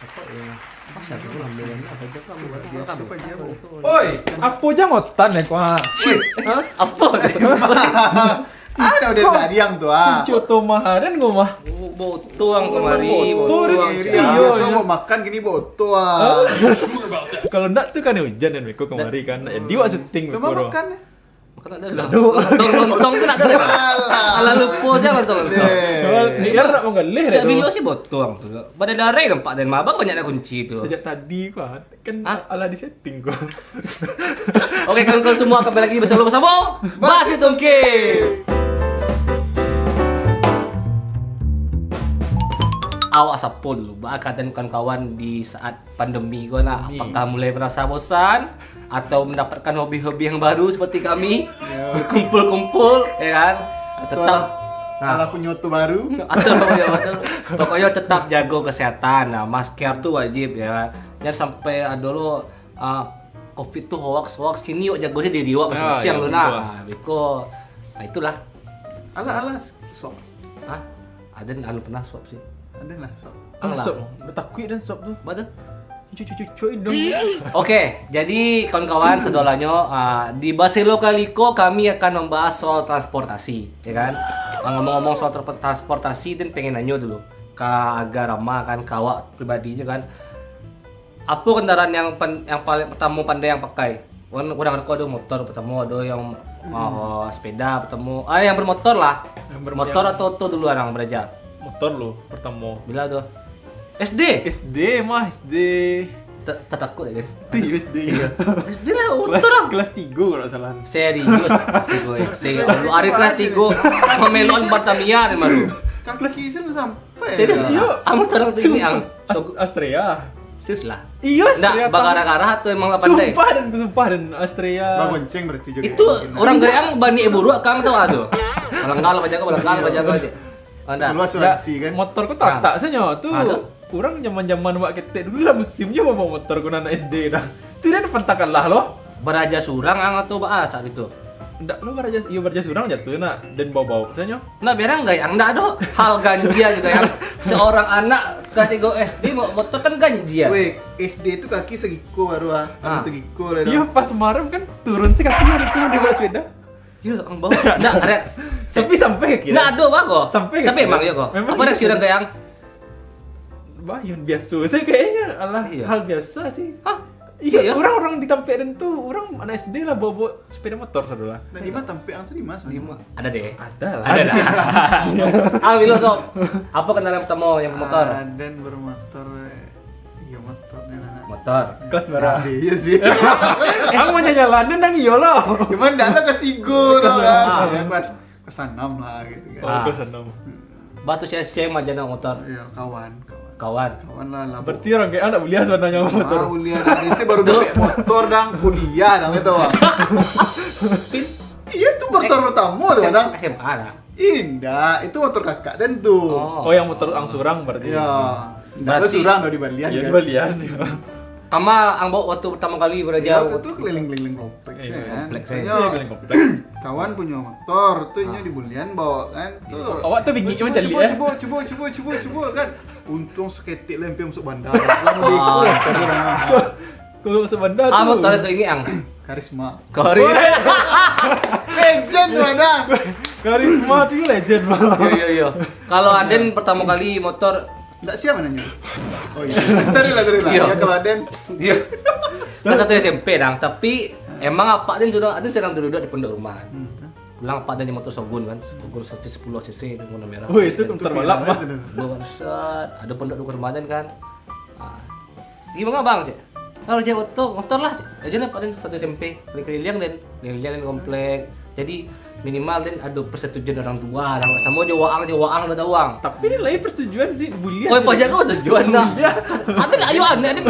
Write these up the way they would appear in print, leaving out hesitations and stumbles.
Masa aku ambil apa aja kamu biasa aja. Oi, apa jangotan ya kau? Hah? Apa? Ada udah dari yang tuh Coto maharan gua mah. Botuang kemari, Botuang. botuang. Iya, so iya. mau makan gini boto Kalau enggak tuh kan hujan dan Miko kemari kan. Jadi wak syuting Cuma Miko. makan ya. Makan ada lah. Lontong tuh ada lah. Ala lupa sih lontong. Ni kan nak mengalih Sejak bilo sih botuang tuh. Pada darai nampak dan mabak banyak nak kunci tuh. Sejak tadi gua kan Hah? ala di setting gua. Oke, kawan-kawan semua kembali lagi bersama Basi Tongke. Awak siapa dulu? Bakal dan kawan-kawan di saat pandemi kau nak apakah mulai merasa bosan atau mendapatkan hobi-hobi yang baru seperti kami berkumpul-kumpul, ya kan? Tetap ala punya tuh baru. atau pokoknya tetap jaga kesehatan. Nah, masker tuh wajib ya. Jangan sampai ada lo COVID tuh hoax kini yuk jago sih diri wak masih siang lo nah. Biko. Nah, itulah. Ala sok. Hah? Ada anu pernah swab sih. Ada lah sok. Sop, takut dan sop tuh. Betul. Cucu dong. Oke, jadi kawan-kawan sedolanyo di Baselo Kaliko kami akan membahas soal transportasi, ya kan? Ngomong-ngomong soal transportasi dan pengen nanya dulu ke Aga Rama kan, kawak pribadinya kan. Apa kendaraan yang paling pertama pandai yang pakai? Orang ada motor pertama, ada yang sepeda pertama. Yang bermotor lah. Yang Bermotor atau auto dulu orang belajar. Motor lo pertama. Bila tuh? SD. SD mah SD. Tak takut ya kan? Itu SD ya. SD lah motor orang. Kelas 3 kalau tak salah. Serius, SD. Lu hari kelas 3 memelon Batamia dan baru. Kelas kisi lu sampai. Serius, dah. iya. Kamu terang tuh ini ang. Astrea. Serius lah. Iya Astrea. Nggak bagara-gara tuh emang nggak pandai. Sumpah dan Astrea. Bah gonceng berarti juga. Itu orang gayang bani ibu ruak kang tahu tuh. Balanggal baca aja. Anda. Lu asuransi kan. Motorku tak saja tuh. Ada. Kurang zaman-zaman wak ketek dulu lah musimnya bawa motor ku anak SD dah. Itu dia pentakan lah lo. Beraja surang ang atau ba saat itu. Ndak lo beraja surang jatuh nak dan bawa saja. Nah, biarang gayang ndak ada hal ganjia juga yang seorang anak kelas 3 SD mau motor kan ganjia. Weh, SD itu kaki segiko baru segiko lah. Iya pas malam kan turun sih kakinya itu di bawah sepeda. Iya, ang bau. Ndak ada. Tapi sampai kira. Nggak ada ba kok. Sampai Tapi gitu. emang iya kok. Memang Apa ada gitu. sirang gayang? Bayun biasa sih kayaknya Iya. hal biasa sih. Hah? Iya, Iya. orang-orang di Tampek tuh orang anak SD lah bawa sepeda motor saudara. Dan lima tampil ang tuh lima. Ada deh. Ada lah. Ada dah. Ambil lo sob. Apa kendaraan pertama yang bermotor? Dan bermotor. Iya motornya anak. Motor. Kelas berapa? SD iya sih. Ang mau nyalanin nang iyo lo. Cuman enggak lah kelas 3 dong kan. Ya, kelas 6 lah gitu kan. Oh, kelas 6. Batu CSC majana motor. Iya, kawan. Kawan. Kawan lah lah. Berarti orang kayak anak kuliah sebenarnya motor. Kuliah dari sini baru dapat motor dan kuliah dong itu. Bang. Iya tuh motor pertama tuh dong. SMA lah. Indah, itu motor kakak dan tuh. Oh, yang motor angsurang berarti. Iya. Enggak Berarti- surang udah di Balian Iya, kan. di Balian. Kama ang bawa waktu pertama kali Iya, belajar. waktu itu keliling-keliling komplek Iya, ya kan. komplek saya. Soalnya Iya, keliling komplek. kawan punya motor, tuh nya di Bulian bawa kan. Tuh. Awak tuh bingung cuma cari ya. Coba kan. Untung seketik lempe masuk bandar. Lalu So, kalau masuk bandar Ah, tuh. motor itu ini ang. karisma. Kori. Legend tuh ada. Karisma tuh legend banget. Iya. Kalau Aden pertama kali motor Enggak siapa nanya. Oh iya. Cari lah. Iya. Ya kalau Aden dia kelas 1 SMP dang, tapi emang apa Aden sedang duduk di pondok rumah. Pulang apa Aden motor Shogun kan, Shogun 110 cc dengan warna merah. Oh, itu motor balap mah. Buset, ada pondok di rumah Aden kan. Gimana bang? Cik? Kalau dia motor lah, aja lah paling 1 SMP, keliling dan komplek. Jadi minimal dan ada persetujuan orang tua, orang sama aja waang ada uang. Tapi ini lain persetujuan sih bulian. Oh, pajak kau tujuan nak. Ada nggak ayo anak dia.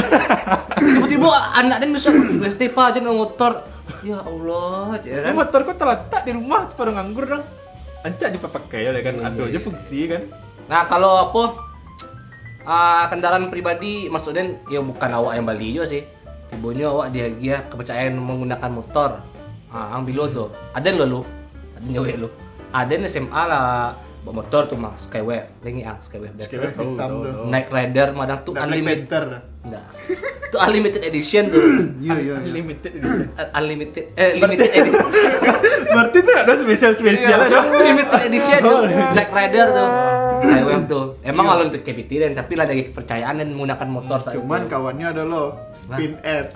Tiba-tiba anak dia bisa Stepa aja naik motor. Ya Allah, Ini kan. motorku terletak di rumah pada nganggur dong. Ancak dipakai ya kan, Iya, ada aja iya. fungsi kan. Nah, kalau apa kendaraan pribadi maksudnya ya bukan awak yang beli juga sih. Tibonya awak dia kepercayaan menggunakan motor. Ambil lo tuh. Ada lo lu. Ada nyawa lu. Ada SMA lah bawa motor tuh mah Skywave, lengi Skywave. Skywave tahu, Hitam tahu, tuh. tahu. Night Rider madang tuh Black unlimited. Panther dah. Enggak. Itu unlimited edition tuh. Iya iya iya. Limited edition. Unlimited limited edition. Berarti tuh ada spesial ada. Limited edition tuh. Black Rider tuh. Skywave tuh. Emang kalau untuk KPT dan tapi lah dari kepercayaan dan menggunakan motor saat Cuman itu. kawannya ada lo, Spin Air.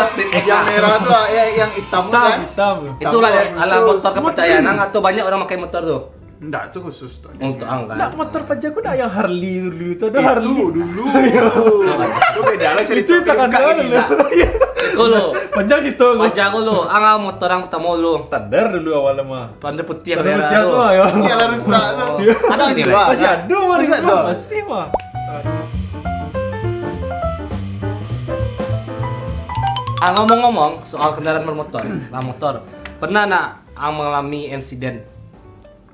Speed Yang merah tuh yang hitam kan? Hitam. Itulah dari Hitam ala khusus. motor kepercayaan atau banyak orang pakai motor tuh. Enggak, itu khusus tuh. Untuk angkat. Nah, motor pajaku nak yang Harley dulu itu ada Itu Harley. dulu. Itu beda lah cerita Itu tangan buka doang gini dulu. lah. Iko lo. Panjang situ. Pajak lo, anga motor yang pertama lo. Standar dulu awalnya mah. Pandai putih Ada merah putih lo. tuh ayo. Iya lah rusak tuh. Oh. Ada ini, juga. Masih ada mah. Masih ada. Masih mah. Ngomong-ngomong soal kendaraan bermotor, motor. Pernah nak mengalami insiden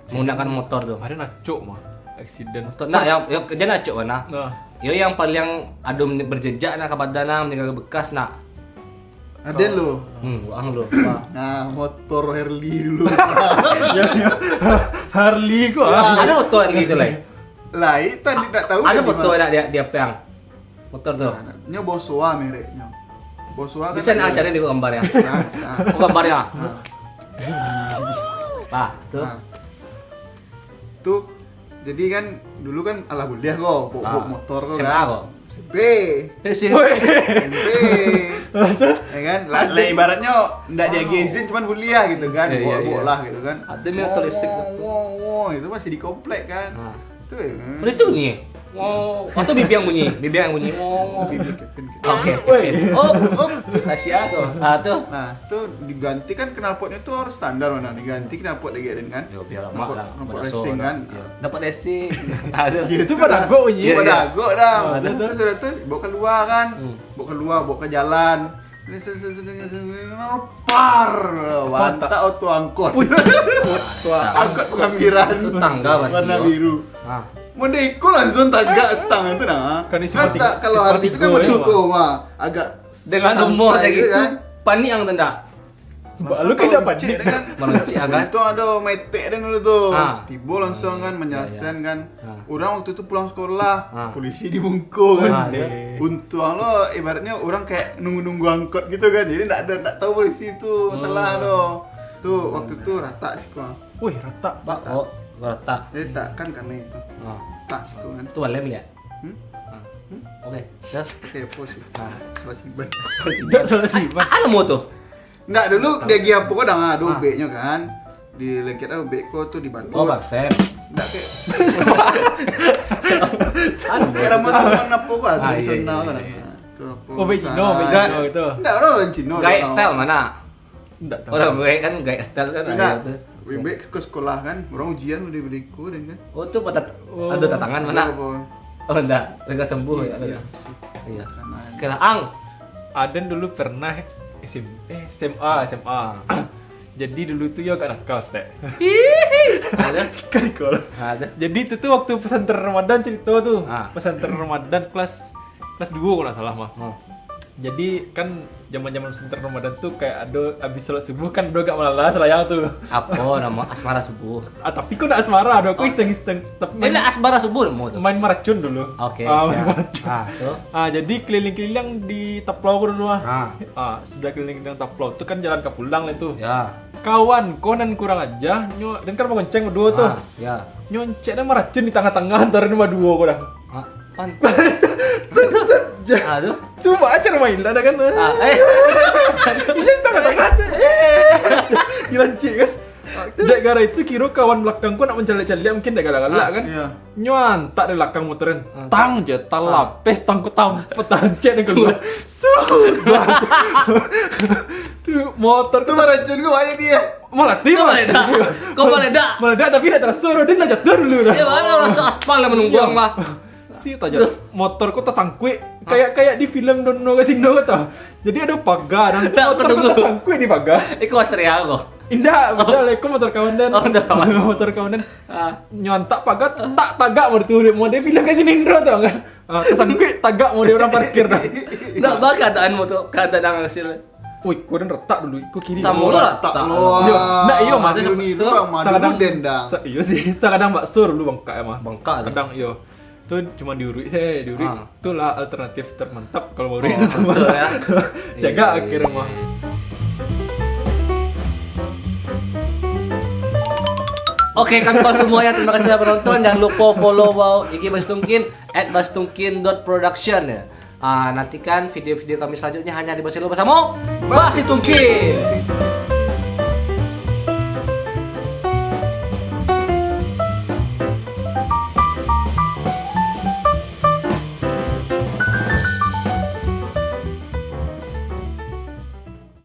menggunakan motor tuh? Ada nacuk mah. Accident. Motor, nah yang kerja nak cok mana? Nah. Yo yang paling ada berjejak nak kapadana meninggal bekas nak. Ada lo. Wang lo. Wah. Nah, motor Harley dulu. Ya, ya. Harley kok. Ada foto gitu lah. Lah, itu tidak tahu. Ada di foto mana. nak dia peang motor tuh. Nah, nya Boswa mereknya. Boswa kan. Bisa nak cari di gambarnya. Nah, nah. Oh gambarnya. Pak, tuh. Nah. Tuh jadi kan dulu kan ala kuliah kok, bawa motor kok SMA kan. kok. SMP. Woi. SMP. Ya kan? Lah ibaratnya enggak diagi izin cuman kuliah gitu kan. Iya, iya, Bawa iya. lah gitu kan. Ada motor listrik tuh. Itu masih di komplek kan. Nah. Itu Oh, itu bunyi. Oh, atau bibi yang bunyi, bibi yang bunyi. Oh. Bibi Kevin gitu. Oke. Woi. Oh, Asia tuh. Ah tuh. Nah, tuh diganti kan knalpotnya tuh harus standar mana diganti knalpot lagi kan. Yo biar lama Knalpot- lah. knalpot Pada racing sore. kan. Iya. Dapat racing. Aduh. Itu pada go bunyi. Iya, Pada iya. agak dah. Oh, ada tuh. Terus sudah tuh bawa keluar kan. Hmm. Bawa keluar, bawa ke jalan. Ini par. Mantap auto angkot. Angkot pengambilan. Itu tangga pasti, Warna yo. biru. Ah. Mondeko langsung tagak stang itu nah. Kan isi Kan mati- tak- kalau isi hari itu kan mati go, mondeko mah agak Dengan santai umur kayak gitu, kan. panik yang tenda. Lu kan dapat Cek dik. kan. Meluncik kan. Untung ada metek dan dulu tuh. Ah. Tiba langsung kan menyelesaikan kan. Ah. Orang waktu itu pulang sekolah, Ah. polisi dibungkuk Ah, kan. iya. Untung lo ibaratnya orang kayak nunggu-nunggu angkot gitu kan. Jadi enggak tahu polisi itu masalah tuh. Tuh waktu itu rata sih kok. Wih, rata. Pak, oh, letak. Jadi tak kan karena itu. Ah. Tak sih kok kan. Itu balem ya. Hmm? Ah. Oke. Terus Kepo sih. Ah. Salah simpan. Enggak salah sih, Pak. Ada mau tuh. Enggak dulu dia gi apa kok dah ada Ah. obeknya kan. Di lengket ada obek kok tuh di Bandung. Oh, Bang Sam. Enggak kayak Ada kayak rambut-rambut apa kok Ah, iya, tradisional iya, kan. iya. Tuh apa. Oh, Becino, busana. Becino itu. Enggak orang Cino. Gaya style mana? Enggak tahu. Orang gue kan gaya style kan Enggak. ada tuh. Obek ke sekolah kan, orang ujian udah beliku dan kan. Oh, tuh pada Oh. ada tantangan mana? Apa? Oh, enggak. Enggak sembuh ya. Iya. Iya. Karena Oke lah, Ang. Aden dulu pernah SMA. Jadi dulu tuh ya gak nakal, Stek. Ada. Kan kol. Ada. Jadi itu tuh waktu pesantren Ramadan cerita tuh. Ah. Pesantren Ramadan kelas 2 kalau nggak salah mah. Oh. Jadi kan zaman-zaman pesantren Ramadan tuh kayak ada habis sholat subuh kan udah gak malas selayang tuh. Apa nama asmara subuh? Ah, tapi kok nak asmara, ada aku iseng-iseng tapi Ini asmara subuh mau tuh. main meracun dulu. Oke. Main siap. meracun. Tuh. Jadi keliling-keliling di Taplau dulu mah. Ah. Sudah keliling-keliling Taplau itu kan jalan ke pulang itu. Ya. Kawan, konan kurang aja, dan kan mau gonceng berdua tuh. Ya. Nyonce dan meracun di tengah-tengah antara dua kau dah. Ah, pan. saja. Aduh. Coba aja main lah kan. Ah, Ini di tengah-tengah aja. Gilanci kan. Gara itu kira kawan belakangku nak mencari-cari mungkin dah galak-galak kan. Iya. Nyuan tak di belakang motorin. Ah. Tang je talapes tangku tampet tancet dengan gua. Sudah. Tuh motor Itu meracun gue banyak dia. meledak. Kau meledak. Kau meledak. Meledak tapi tidak terasa dia nak jatuh dulu dah. Ya mana orang aspal yang menunggu Iya. ang mah. Si taja motorku tersangkut kayak di film Dono Kasino tau. Jadi ada pagar dan Tak, motorku ketemu. tersangkut di pagar. Iku asri aku. Indah, udah leko motor kawan dan. Oh, motor kawan. motor kawan dan. Ah. Nyontak pagar tak tagak mau diturut mau dia film Kasino Indro tau kan. Tersangkut tagak mau dia orang parkir dah. Enggak bah keadaanmu tuh, keadaan ang hasil. Wih, kau dan retak dulu, kau kiri. Sama dulu. lah. Tak Tak. loh. Iya, nah, iya, Mas. Ini lu yang madu Sakadang- dendang. Iya sih, kadang bakso dulu bangka ya mah. Bangka tuh. Kadang iya. Itu cuma diurui saya, diurui. Ah. Itulah alternatif termantap kalau mau Oh, itu semua. betul ya. Jaga Iya, akhirnya iya. mah. Oke, kawan-kawan semuanya, terima kasih sudah menonton. Jangan lupa follow IG Bastungkin @bastungkin.production ya. Nantikan video-video kami selanjutnya hanya di Basilo bersama Basi Tungkin.